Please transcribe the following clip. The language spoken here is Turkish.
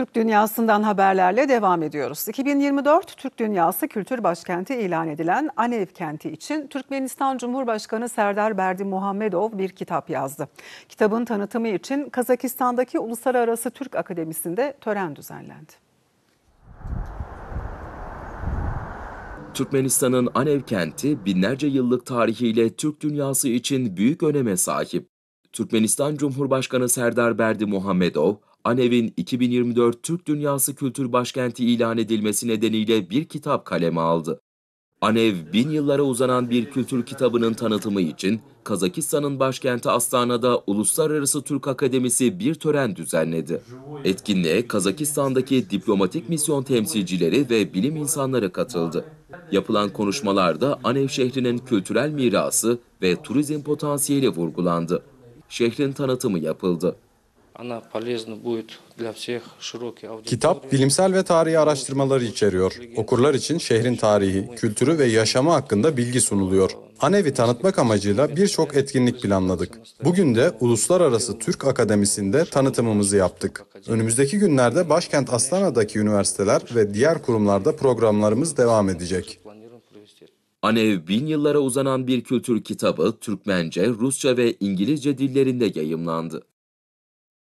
Türk dünyasından haberlerle devam ediyoruz. 2024 Türk Dünyası Kültür Başkenti ilan edilen Anev kenti için Türkmenistan Cumhurbaşkanı Serdar Berdimuhamedov bir kitap yazdı. Kitabın tanıtımı için Kazakistan'daki Uluslararası Türk Akademisi'nde tören düzenlendi. Türkmenistan'ın Anev kenti binlerce yıllık tarihiyle Türk dünyası için büyük öneme sahip. Türkmenistan Cumhurbaşkanı Serdar Berdimuhamedov, Anev'in 2024 Türk Dünyası Kültür Başkenti ilan edilmesi nedeniyle bir kitap kaleme aldı. Anev, 1000 yıllara uzanan bir kültür kitabının tanıtımı için Kazakistan'ın başkenti Astana'da Uluslararası Türk Akademisi bir tören düzenledi. Etkinliğe Kazakistan'daki diplomatik misyon temsilcileri ve bilim insanları katıldı. Yapılan konuşmalarda Anev şehrinin kültürel mirası ve turizm potansiyeli vurgulandı. Şehrin tanıtımı yapıldı. Kitap bilimsel ve tarihi araştırmaları içeriyor. Okurlar için şehrin tarihi, kültürü ve yaşamı hakkında bilgi sunuluyor. Anev'i tanıtmak amacıyla birçok etkinlik planladık. Bugün de Uluslararası Türk Akademisi'nde tanıtımımızı yaptık. Önümüzdeki günlerde başkent Astana'daki üniversiteler ve diğer kurumlarda programlarımız devam edecek. Anev, 1000 yıllara uzanan bir kültür kitabı Türkmence, Rusça ve İngilizce dillerinde yayımlandı.